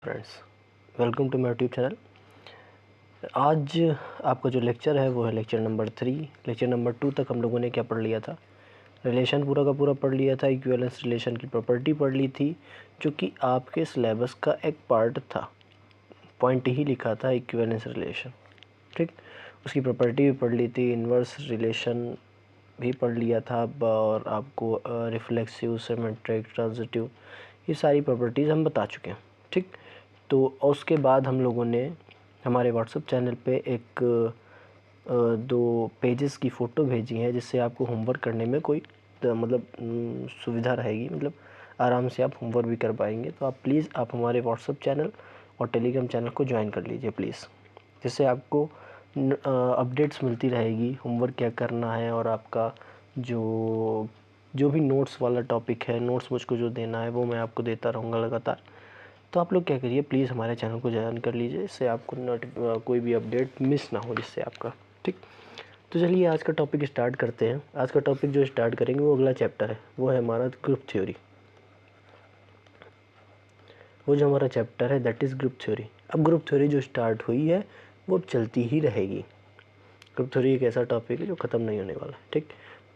Friends, welcome to my YouTube channel. आज आपका जो लेक्चर है वो है लेक्चर नंबर 3। लेक्चर नंबर 2 तक हम लोगों ने क्या पढ़ लिया था? रिलेशन पूरा का पूरा पढ़ लिया था। इक्विवेलेंस रिलेशन की प्रॉपर्टी पढ़ ली थी, जो कि आपके सिलेबस का एक पार्ट था। पॉइंट ही लिखा था इक्विवेलेंस रिलेशन, ठीक। उसकी प्रॉपर्टी भी पढ़ ली थी। इन्वर्स रिलेशन भी पढ़ लिया था, और आपको रिफ्लेक्सिव, सिमेट्रिक, ट्रांजिटिव, ये सारी प्रॉपर्टीज़ हम बता चुके हैं, ठीक। तो उसके बाद हम लोगों ने हमारे व्हाट्सएप चैनल पे एक 2 पेजेस की फ़ोटो भेजी है, जिससे आपको होमवर्क करने में कोई सुविधा रहेगी, मतलब आराम से आप होमवर्क भी कर पाएंगे। तो आप प्लीज़ आप हमारे व्हाट्सएप चैनल और टेलीग्राम चैनल को ज्वाइन कर लीजिए प्लीज़, जिससे आपको अपडेट्स मिलती रहेगी, होमवर्क क्या करना है, और आपका जो भी नोट्स वाला टॉपिक है, नोट्स मुझको जो देना है वो मैं आपको देता रहूँगा लगातार। तो आप लोग क्या करिए, प्लीज़ हमारे चैनल को ज्वाइन कर लीजिए, इससे आपको कोई भी अपडेट मिस ना हो, जिससे आपका, ठीक। तो चलिए आज का टॉपिक स्टार्ट करते हैं। आज का टॉपिक जो स्टार्ट करेंगे वो अगला चैप्टर है, वो है हमारा ग्रुप थ्योरी। वो जो हमारा चैप्टर है दैट इज़ ग्रुप थ्योरी। अब ग्रुप थ्योरी जो स्टार्ट हुई है वो अब चलती ही रहेगी। ग्रुप थ्योरी एक ऐसा टॉपिक है जो ख़त्म नहीं होने वाला है, ठीक।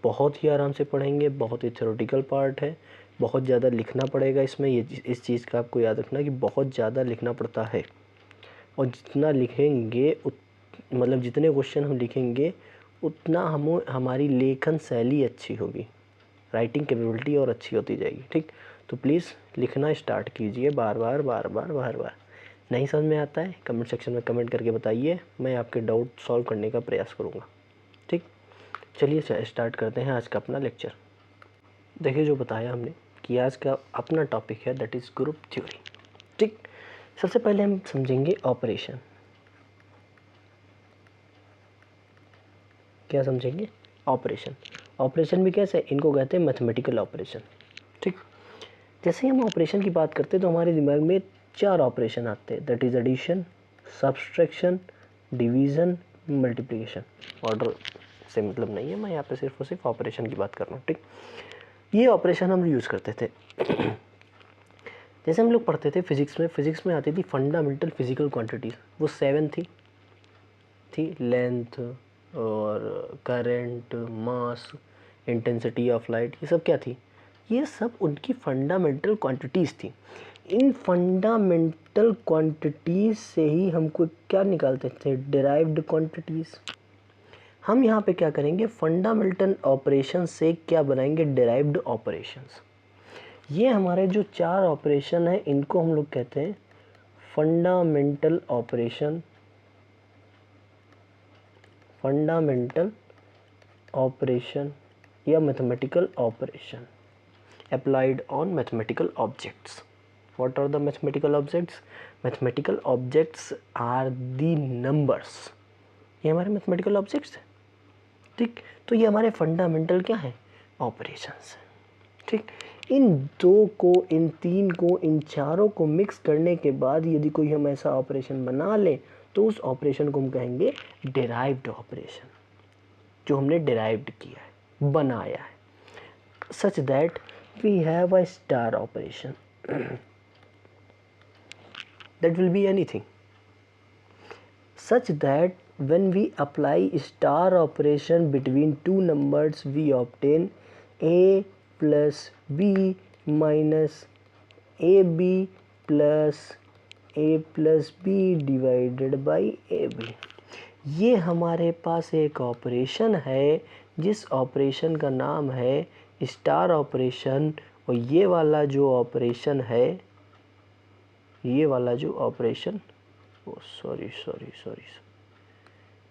बहुत ही आराम से पढ़ेंगे, बहुत ही थ्योरेटिकल पार्ट है, बहुत ज़्यादा लिखना पड़ेगा इसमें। इस चीज़ का आपको याद रखना कि बहुत ज़्यादा लिखना पड़ता है, और जितना लिखेंगे मतलब जितने क्वेश्चन हम लिखेंगे उतना हमारी लेखन शैली अच्छी होगी, राइटिंग कैपेबिलिटी और अच्छी होती जाएगी, ठीक। तो प्लीज़ लिखना स्टार्ट कीजिए बार बार बार बार बार बार। नहीं समझ में आता है कमेंट सेक्शन में कमेंट करके बताइए, मैं आपके डाउट सॉल्व करने का प्रयास करूँगा, ठीक। चलिए स्टार्ट करते हैं आज का अपना लेक्चर। देखिए, जो बताया हमने कि आज का अपना टॉपिक है दैट इज़ ग्रुप थ्योरी, ठीक। सबसे पहले हम समझेंगे ऑपरेशन। क्या समझेंगे? ऑपरेशन। ऑपरेशन भी कैसे? इनको कहते हैं मैथमेटिकल ऑपरेशन, ठीक। जैसे ही हम ऑपरेशन की बात करते हैं तो हमारे दिमाग में 4 ऑपरेशन आते हैं, that is addition, subtraction, division, multiplication. Order से मतलब नहीं है, मैं यहाँ पे सिर्फ और सिर्फ ऑपरेशन की बात कर रहा हूँ, ठीक। ये ऑपरेशन हम यूज़ करते थे। जैसे हम लोग पढ़ते थे फिज़िक्स में आती थी फंडामेंटल फिजिकल क्वांटिटीज़, वो 7 थी लेंथ और current, mass, intensity of light, ये सब क्या थी? ये सब उनकी फंडामेंटल क्वांटिटीज़ थी। इन फंडामेंटल क्वांटिटीज़ से ही हमको क्या निकालते थे? Derived quantities. हम यहाँ पे क्या करेंगे? फंडामेंटल ऑपरेशन से क्या बनाएंगे? Derived operations. ये हमारे जो 4 ऑपरेशन है इनको हम लोग कहते हैं फंडामेंटल ऑपरेशन, फंडामेंटल ऑपरेशन या mathematical operation applied on mathematical objects. What are the mathematical objects? Mathematical objects are the numbers. ये हमारे mathematical objects हैं, ठीक। तो ये हमारे फंडामेंटल क्या है? ऑपरेशंस हैं, ठीक। इन 2 को, इन 3 को, इन चारों को मिक्स करने के बाद यदि कोई हम ऐसा ऑपरेशन बना लें तो उस ऑपरेशन को हम कहेंगे डिराइव्ड ऑपरेशन, जो हमने डिराइव्ड किया है, बनाया है। Such that we have a star operation that will be anything, such that when we apply star operation between two numbers we obtain a plus b minus ab plus a plus b divided by ab। ये हमारे पास एक operation है जिस operation का नाम है star operation, और ये वाला जो ऑपरेशन है, ये वाला जो ऑपरेशन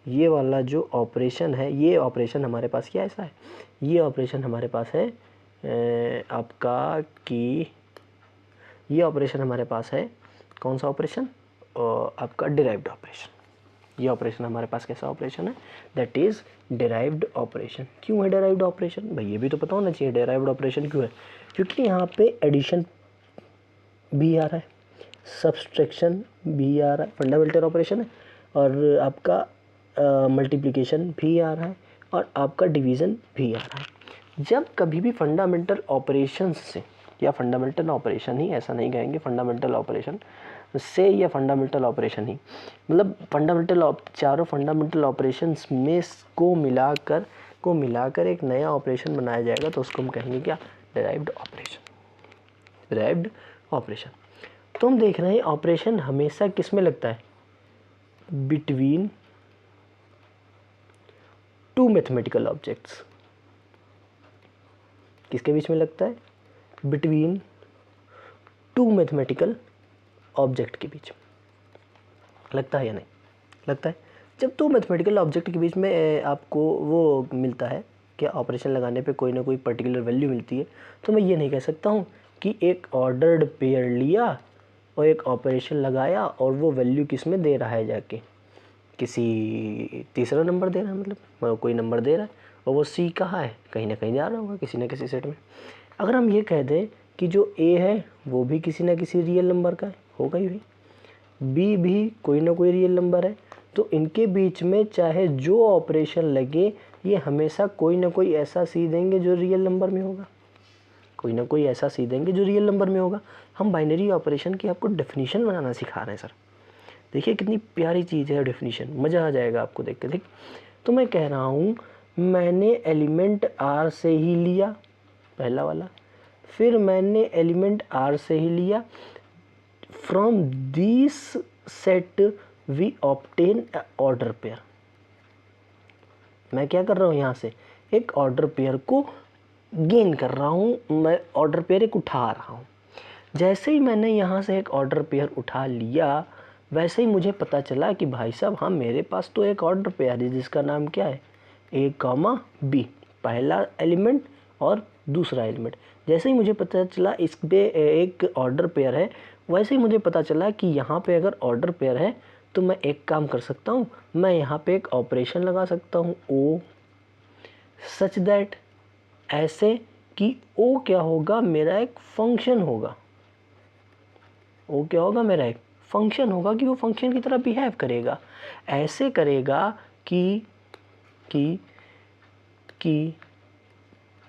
ये वाला जो ऑपरेशन है, ये ऑपरेशन हमारे पास क्या ऐसा है? ये ऑपरेशन हमारे पास है आपका कि ये ऑपरेशन हमारे पास है कौन सा ऑपरेशन? आपका डिराइव्ड ऑपरेशन। ये ऑपरेशन हमारे पास कैसा ऑपरेशन है? That is derived operation. क्यों है डिराइव्ड ऑपरेशन? भाई ये भी तो पता होना चाहिए डिराइव्ड ऑपरेशन क्यों है। क्योंकि यहाँ पे एडिशन भी आ रहा है, सब्सट्रैक्शन भी आ रहा है, फंडामेंटल ऑपरेशन है, और आपका मल्टीप्लिकेशन भी आ रहा है, और आपका डिवीज़न भी आ रहा है। जब कभी भी फंडामेंटल ऑपरेशन से, या फंडामेंटल ऑपरेशन ही, ऐसा नहीं कहेंगे फंडामेंटल ऑपरेशन, से या फंडामेंटल ऑपरेशन ही, मतलब चारों फंडामेंटल ऑपरेशंस में को मिलाकर एक नया ऑपरेशन बनाया जाएगा, तो उसको हम कहेंगे क्या, डिराइव्ड ऑपरेशन। तो हम देख रहे हैं ऑपरेशन हमेशा किस में लगता है, बिटवीन टू मैथमेटिकल ऑब्जेक्ट्स। किसके बीच में लगता है, बिटवीन टू मैथमेटिकल ऑब्जेक्ट के बीच लगता है या नहीं लगता है। जब दो मैथमेटिकल ऑब्जेक्ट के बीच में आपको वो मिलता है कि ऑपरेशन लगाने पे कोई ना कोई पर्टिकुलर वैल्यू मिलती है, तो मैं ये नहीं कह सकता हूँ कि एक ऑर्डर्ड पेयर लिया और एक ऑपरेशन लगाया और वो वैल्यू किस में दे रहा है, जाके किसी तीसरा नंबर दे रहा है, मतलब कोई नंबर दे रहा है और वो सी कहाँ है, कहीं ना कहीं जा रहा होगा किसी न किसी सेट में। अगर हम ये कह दें कि जो ए है वो भी किसी न किसी रियल नंबर का है, होगा ही भाई, बी भी कोई ना कोई रियल नंबर है, तो इनके बीच में चाहे जो ऑपरेशन लगे ये हमेशा कोई ना कोई ऐसा सी देंगे जो रियल नंबर में होगा, कोई ना कोई ऐसा सी देंगे जो रियल नंबर में होगा। हम बाइनरी ऑपरेशन की आपको डेफिनेशन बनाना सिखा रहे हैं सर, देखिए कितनी प्यारी चीज़ है डेफिनेशन, मज़ा आ जाएगा आपको देख के। ठीक, तो मैं कह रहा हूँ मैंने एलिमेंट आर से ही लिया, पहला वाला, फिर मैंने एलिमेंट आर से ही लिया, from this set we obtain order pair. मैं क्या कर रहा हूँ, यहाँ से एक ऑर्डर पेयर को गेन कर रहा हूँ, मैं ऑर्डर पेयर एक उठा रहा हूँ। जैसे ही मैंने यहाँ से एक ऑर्डर पेयर उठा लिया, वैसे ही मुझे पता चला कि भाई साहब हाँ मेरे पास तो एक ऑर्डर पेयर है जिसका नाम क्या है, ए कॉमा बी, पहला एलिमेंट और दूसरा एलिमेंट। जैसे ही मुझे पता चला इस पे एक ऑर्डर पेयर है, वैसे ही मुझे पता चला कि यहाँ पे अगर ऑर्डर पेयर है तो मैं एक काम कर सकता हूँ, मैं यहाँ पे एक ऑपरेशन लगा सकता हूँ ओ, सच दैट, ऐसे कि ओ क्या होगा, मेरा एक फंक्शन होगा, ओ क्या होगा, मेरा एक फंक्शन होगा कि वो फंक्शन की तरह बिहेव करेगा, ऐसे करेगा कि कि कि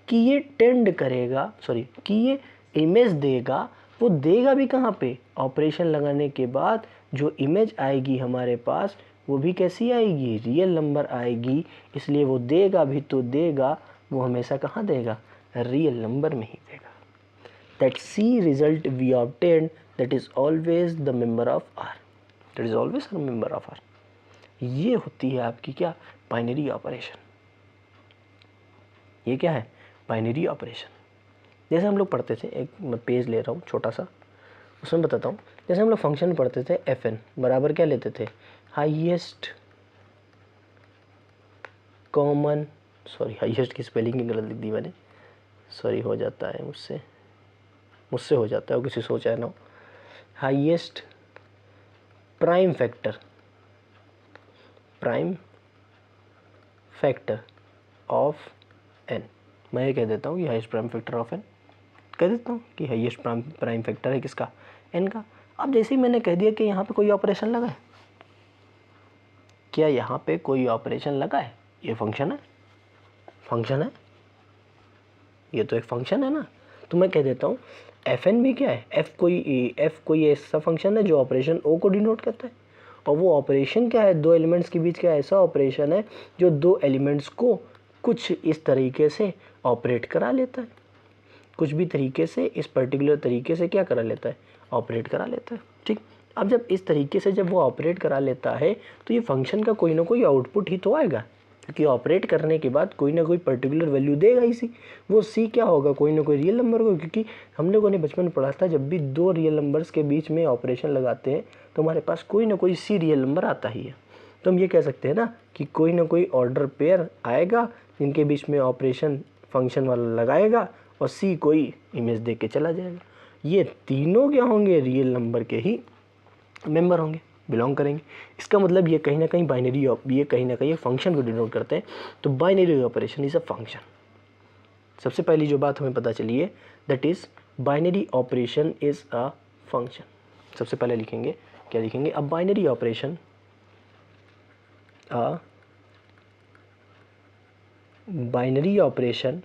कि ये टेंड करेगा, सॉरी कि ये इमेज देगा। वो देगा भी कहाँ पे, ऑपरेशन लगाने के बाद जो इमेज आएगी हमारे पास वो भी कैसी आएगी, रियल नंबर आएगी, इसलिए वो देगा भी तो देगा, वो हमेशा कहाँ देगा, रियल नंबर में ही देगा। That C result we obtained, that is always the member of R, that is always a member of R। ये होती है आपकी क्या, बाइनरी ऑपरेशन। ये क्या है, बाइनरी ऑपरेशन। जैसे हम लोग पढ़ते थे, एक मैं पेज ले रहा हूँ छोटा सा, उसमें बताता हूँ। जैसे हम लोग फंक्शन पढ़ते थे, FN बराबर क्या लेते थे, हाईएस्ट कॉमन, सॉरी हाईएस्ट की स्पेलिंग ही गलत लिख दी मैंने, सॉरी हो जाता है मुझसे हो जाता है, किसी सोचा है ना, highest prime factor of n। मैं ये कह देता हूँ कि highest prime factor of n, कह देता हूँ कि हाईएस्ट प्राइम फैक्टर है किसका, n का। अब जैसे ही मैंने कह दिया कि यहाँ पे कोई ऑपरेशन लगा है, क्या यहाँ पे कोई ऑपरेशन लगा है, ये फंक्शन है, ये तो एक फंक्शन है ना, तो मैं कह देता हूँ fn भी क्या है, f कोई ऐसा फंक्शन है जो ऑपरेशन o को डिनोट करता है, और वो ऑपरेशन क्या है, दो एलिमेंट्स के बीच का ऐसा ऑपरेशन है जो दो एलिमेंट्स को कुछ इस तरीके से ऑपरेट करा लेता है, कुछ भी तरीके से इस पर्टिकुलर तरीके से क्या करा लेता है, ऑपरेट करा लेता है। ठीक, अब जब इस तरीके से जब वो ऑपरेट करा लेता है तो ये फंक्शन का कोई ना कोई आउटपुट ही तो आएगा, क्योंकि ऑपरेट करने के बाद कोई ना कोई पर्टिकुलर वैल्यू देगा ही सी। वो सी क्या होगा, कोई ना कोई रियल नंबर होगा, क्योंकि हम लोगों ने बचपन में पढ़ा था जब भी दो रियल नंबर्स के बीच में ऑपरेशन लगाते हैं तो हमारे पास कोई ना कोई सी रियल नंबर आता ही है। तो हम ये कह सकते हैं ना कि कोई ना कोई ऑर्डर पेयर आएगा जिनके बीच में ऑपरेशन फंक्शन वाला लगाएगा और सी कोई इमेज दे के चला जाएगा। ये तीनों क्या होंगे, रियल नंबर के ही मेंबर होंगे, बिलोंग करेंगे। इसका मतलब ये कहीं ना कहीं बाइनरी, ये कहीं ना कहीं फंक्शन को डिनोट करते हैं। तो binary operation is a function. सबसे पहली जो बात हमें पता चली है, that is binary operation is a function. सबसे पहले लिखेंगे, क्या लिखेंगे, a binary operation, a binary operation,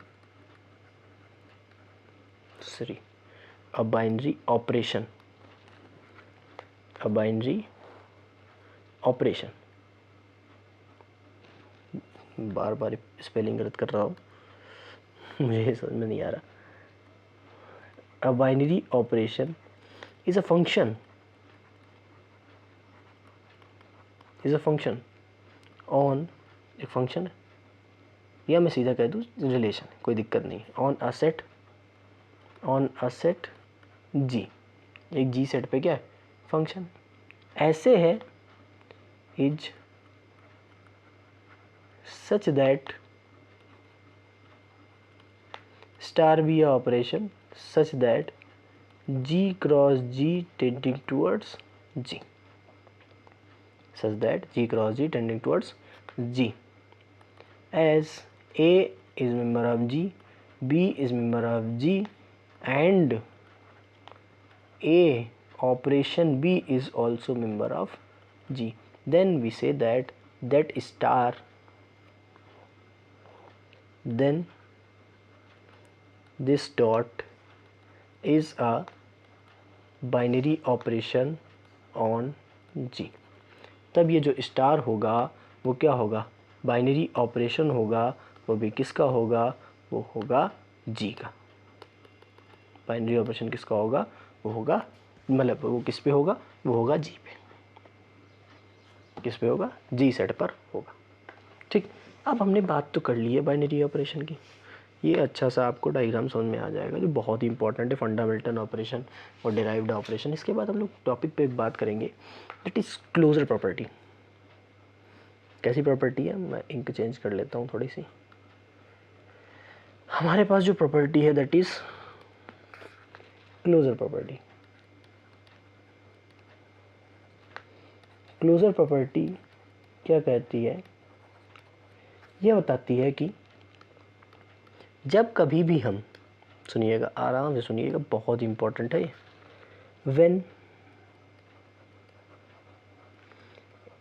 a binary operation a binary operation, bar bar spelling गलत कर रहा हूँ, मुझे समझ में नहीं आ रहा। A binary operation is a function on, एक फंक्शन है, या मैं सीधा कह दूँ रिलेशन, कोई दिक्कत नहीं, ऑन अ सेट जी, एक जी सेट पे क्या है, फंक्शन। ऐसे है is such that star B operation such that G cross G tending towards G, such that G cross G tending towards G, as A is member of G, B is member of G, and A operation B is also member of G. Then we say that star, then this dot is a binary operation on G. तब ये जो star होगा वो क्या होगा, binary operation होगा, वो भी किसका होगा, वो होगा जी का। बाइनरी ऑपरेशन किसका होगा, वो होगा, मतलब वो किस पे होगा, वो होगा जी पे, किस पे होगा, जी सेट पर होगा। ठीक, अब हमने बात तो कर ली है बाइनरी ऑपरेशन की, ये अच्छा सा आपको डायग्राम समझ में आ जाएगा जो बहुत ही इंपॉर्टेंट है, फंडामेंटल ऑपरेशन और डिराइव्ड ऑपरेशन। इसके बाद हम लोग टॉपिक पे बात करेंगे, दैट इज़ क्लोजर प्रॉपर्टी। कैसी प्रॉपर्टी है, मैं इंक चेंज कर लेता हूँ थोड़ी सी। हमारे पास जो प्रॉपर्टी है that is closure property. Closure property क्या कहती है, यह बताती है कि जब कभी भी हम, सुनिएगा आराम से सुनिएगा, बहुत इंपॉर्टेंट है ये, when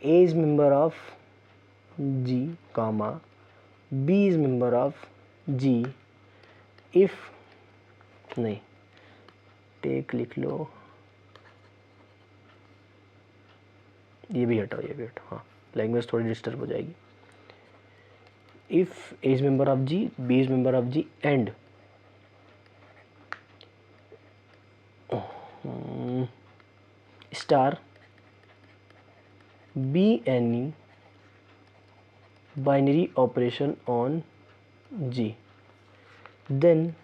A is member of G comma B is member of G, if नहीं टेक लिख लो, ये भी हटाओ, ये भी हटाओ, हाँ लैंग्वेज थोड़ी डिस्टर्ब हो जाएगी। If A is member of G, B is member of G, and star B any binary operation on G, then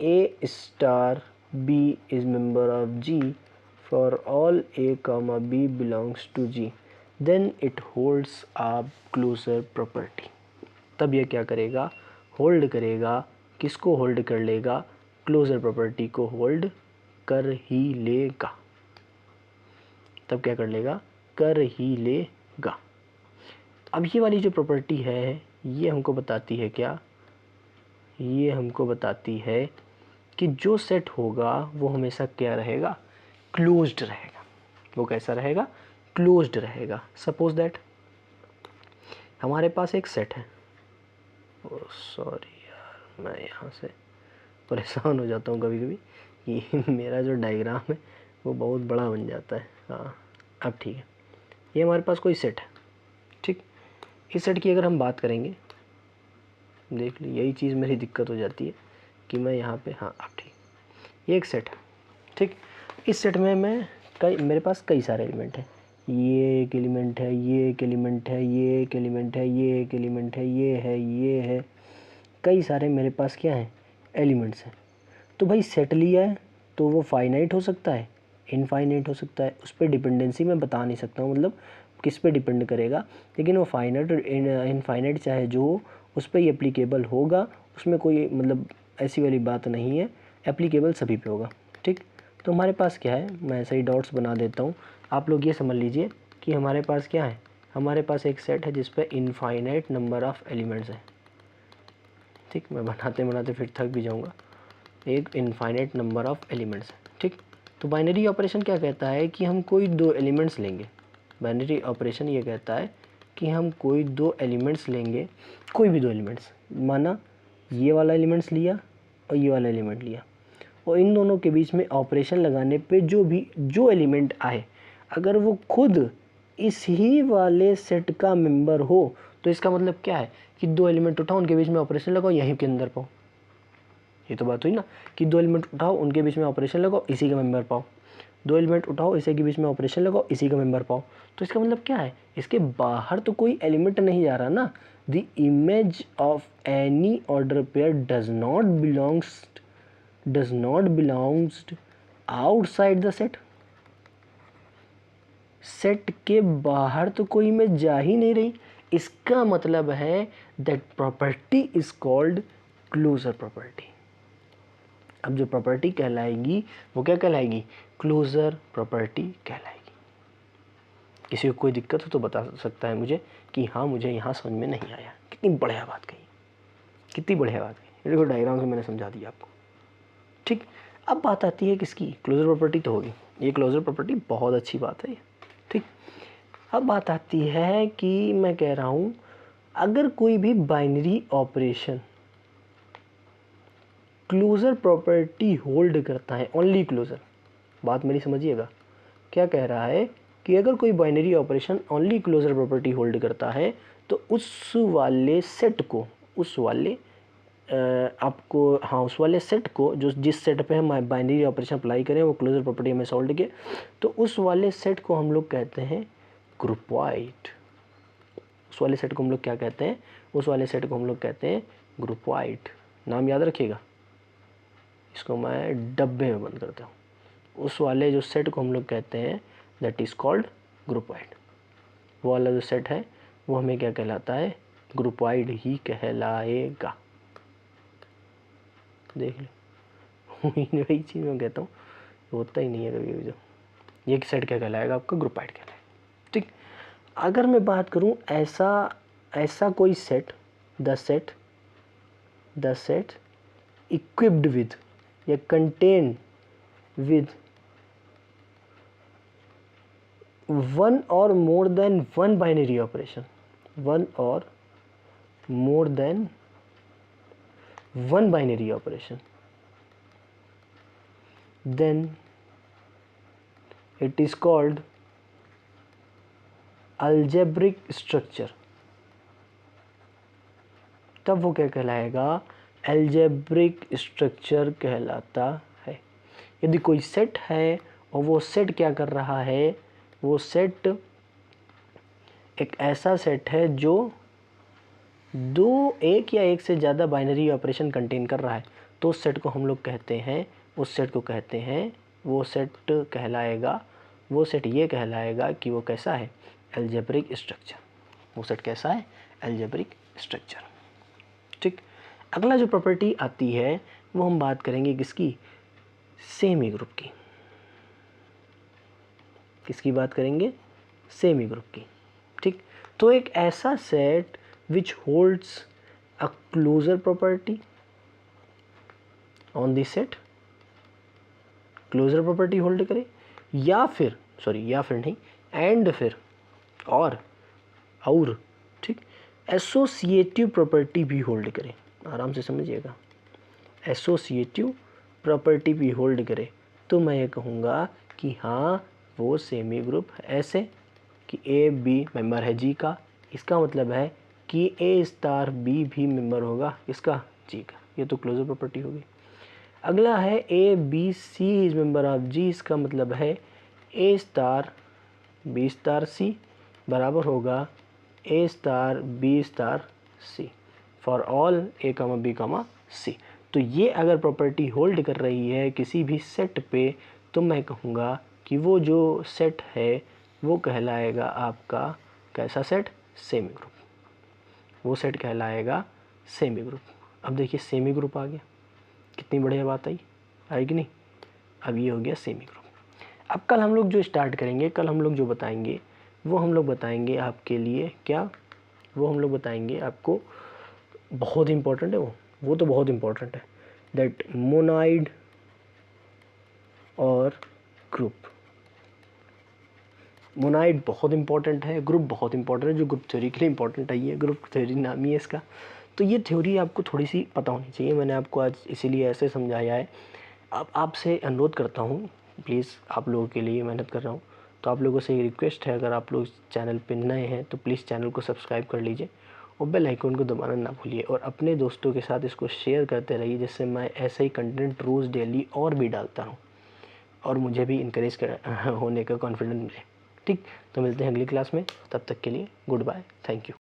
A star B is member of G for all A comma B belongs to G, then it holds a closure property। तब यह क्या करेगा, hold करेगा, किसको hold कर लेगा, closure property को hold कर ही लेगा। तब क्या कर लेगा, कर ही लेगा। अब ये वाली जो प्रॉपर्टी है ये हमको बताती है क्या, ये हमको बताती है कि जो सेट होगा वो हमेशा क्या रहेगा, क्लोज्ड रहेगा। वो कैसा रहेगा, क्लोज्ड रहेगा। सपोज दैट हमारे पास एक सेट है, ओह सॉरी यार मैं यहाँ से परेशान हो जाता हूँ कभी कभी, ये मेरा जो डायग्राम है वो बहुत बड़ा बन जाता है। हाँ अब ठीक है, ये हमारे पास कोई सेट है, ठीक। इस सेट की अगर हम बात करेंगे, देख ली यही चीज़ मेरी दिक्कत हो जाती है कि मैं यहाँ पे, हाँ अब ठीक, ये एक सेट है, ठीक। इस सेट में मेरे पास कई सारे एलिमेंट हैं, ये एक एलिमेंट है, ये एक एलिमेंट है, ये एक एलिमेंट है, ये एक एलिमेंट है, ये है, कई सारे मेरे पास क्या हैं, एलिमेंट्स हैं। तो भाई सेट लिया है तो वो फाइनाइट हो सकता है, इनफाइनाइट हो सकता है, उस पर डिपेंडेंसी मैं बता नहीं सकता हूँ, मतलब किस पे डिपेंड करेगा, लेकिन वो फाइनाइट और इनफाइनाइट चाहे जो हो उस पर ही एप्लीकेबल होगा, उसमें कोई मतलब ऐसी वाली बात नहीं है, एप्लीकेबल सभी पे होगा, ठीक। तो हमारे पास क्या है, मैं ऐसे ही डॉट्स बना देता हूँ, आप लोग ये समझ लीजिए कि हमारे पास क्या है, हमारे पास एक सेट है जिस पर इनफाइनाइट नंबर ऑफ़ एलिमेंट्स हैं, ठीक। मैं बनाते बनाते फिर थक भी जाऊँगा, एक इनफाइनाइट नंबर ऑफ़ एलिमेंट्स है, ठीक। तो बाइनरी ऑपरेशन क्या कहता है कि हम कोई दो एलिमेंट्स लेंगे, बाइनरी ऑपरेशन ये कहता है कि हम कोई दो एलिमेंट्स लेंगे, कोई भी दो एलिमेंट्स, माना ये वाला एलिमेंट्स लिया और ये वाला एलिमेंट लिया, और इन दोनों के बीच में ऑपरेशन लगाने पे जो एलिमेंट आए अगर वो खुद इस ही वाले सेट का मेंबर हो तो इसका मतलब क्या है कि दो एलिमेंट उठाओ उनके बीच में ऑपरेशन लगाओ यहीं के अंदर पाओ। ये तो बात हुई ना कि दो एलिमेंट उठाओ उनके बीच में ऑपरेशन लगाओ इसी का मेंबर पाओ, दो एलिमेंट उठाओ इसी के बीच में ऑपरेशन लगाओ इसी का मेंबर पाओ। तो इसका मतलब क्या है, इसके बाहर तो कोई एलिमेंट नहीं जा रहा ना। The image of any order pair does not belongs outside the set. Set के बाहर तो कोई इमेज जा ही नहीं रही। इसका मतलब है that property is called closure property. अब जो प्रॉपर्टी कहलाएगी वो क्या कहलाएगी, क्लोजर प्रॉपर्टी कहलाएगी। किसी को कोई दिक्कत हो तो बता सकता है मुझे कि हाँ मुझे यहाँ समझ में नहीं आया। कितनी बढ़िया बात कही, कितनी बढ़िया बात कही। देखो डायग्राम से मैंने समझा दिया आपको। ठीक, अब बात आती है किसकी, क्लोजर प्रॉपर्टी तो होगी, ये क्लोजर प्रॉपर्टी बहुत अच्छी बात है। ठीक, अब बात आती है कि मैं कह रहा हूँ अगर कोई भी binary operation closure property hold करता है, ओनली क्लोजर, बात मेरी समझिएगा, क्या कह रहा है कि अगर कोई binary operation only closure property hold करता है तो उस वाले सेट को, उस वाले उस वाले सेट को जो जिस सेट पे हम बाइनरी ऑपरेशन अप्लाई करें वो क्लोजर प्रॉपर्टी हमें सोल्व के, तो उस वाले सेट को हम लोग कहते हैं ग्रुपवाइड। उस वाले सेट को हम लोग क्या कहते हैं, उस वाले सेट को हम लोग कहते हैं ग्रुपवाइड। नाम याद रखिएगा, इसको मैं डब्बे में बंद करता हूँ। उस वाले जो सेट को हम लोग कहते हैं दैट इज़ कॉल्ड ग्रुपवाइड। वो वाला जो सेट है वो हमें क्या कहलाता है, ग्रुपवाइड ही कहलाएगा। देख लो वही चीज़ मैं कहता हूँ, होता ही नहीं है कभी कभी। जो ये सेट क्या कहलाएगा आपका, ग्रुपवाइड कहलाएगा। ठीक, अगर मैं बात करूँ ऐसा कोई set, the set equipped with या contain with one or more than one binary operation, one or more than one binary operation, then it is called algebraic structure। तब वो क्या कहलाएगा, algebraic structure कहलाता है। यदि कोई सेट है और वो सेट क्या कर रहा है, वो सेट एक ऐसा सेट है जो एक या एक से ज़्यादा बाइनरी ऑपरेशन कंटेन कर रहा है, तो उस सेट को हम लोग कहते हैं, उस सेट को कहते हैं, वो सेट कहलाएगा, वो सेट ये कहलाएगा कि वो कैसा है, अलजेब्रिक स्ट्रक्चर। वो सेट कैसा है, अलजेब्रिक स्ट्रक्चर। ठीक, अगला जो प्रॉपर्टी आती है वो हम बात करेंगे किसकी, सेमी ग्रुप की। किसकी बात करेंगे, सेमी ग्रुप की। ठीक, तो एक ऐसा set which holds a closure property on the set, closure property hold करे, या फिर नहीं, एंड फिर और ठीक एसोसिएटिव प्रॉपर्टी भी होल्ड करे। आराम से समझिएगा, एसोसिएटिव प्रॉपर्टी भी होल्ड करे तो मैं ये कहूँगा कि हाँ वो सेमी ग्रुप है। ऐसे कि ए बी मेंबर है जी का, इसका मतलब है कि ए स्टार बी भी मेंबर होगा इसका, जी का। ये तो क्लोजर प्रॉपर्टी होगी। अगला है A B C is member of G, इसका मतलब है A star B star C बराबर होगा A star B star C for all A comma B comma C. तो ये अगर प्रॉपर्टी होल्ड कर रही है किसी भी सेट पे तो मैं कहूँगा कि वो जो सेट है वो कहलाएगा आपका कैसा सेट, सेमी ग्रुप। वो सेट कहलाएगा सेमी ग्रुप। अब देखिए सेमी ग्रुप आ गया, कितनी बढ़िया बात आई कि नहीं। अब ये हो गया सेमी ग्रुप। अब कल हम लोग जो स्टार्ट करेंगे, कल हम लोग जो बताएंगे वो हम लोग बताएंगे आपके लिए क्या, वो हम लोग बताएंगे आपको, बहुत इंपॉर्टेंट है वो तो बहुत इंपॉर्टेंट है, दैट मोनाइड और ग्रुप। मोनाइड बहुत इंपॉर्टेंट है, ग्रुप बहुत इंपॉर्टेंट है, जो ग्रुप थ्योरी के लिए इंपॉर्टेंट है। ये ग्रुप थ्योरी नाम ही है इसका। तो ये थ्योरी आपको थोड़ी सी पता होनी चाहिए। मैंने आपको आज इसीलिए ऐसे समझाया है। अब आपसे अनुरोध करता हूँ, प्लीज़, आप लोगों के लिए मेहनत कर रहा हूँ, तो आप लोगों से एक रिक्वेस्ट है, अगर आप लोग चैनल पे नए हैं तो प्लीज़ चैनल को सब्सक्राइब कर लीजिए और बेल आइकन को दबाना ना भूलिए, और अपने दोस्तों के साथ इसको शेयर करते रहिए, जिससे मैं ऐसे ही कंटेंट रोज़ डेली और भी डालता हूँ और मुझे भी इनकरेज होने का कॉन्फिडेंस मिले। ठीक, तो मिलते हैं अगली क्लास में, तब तक के लिए गुड बाय, थैंक यू।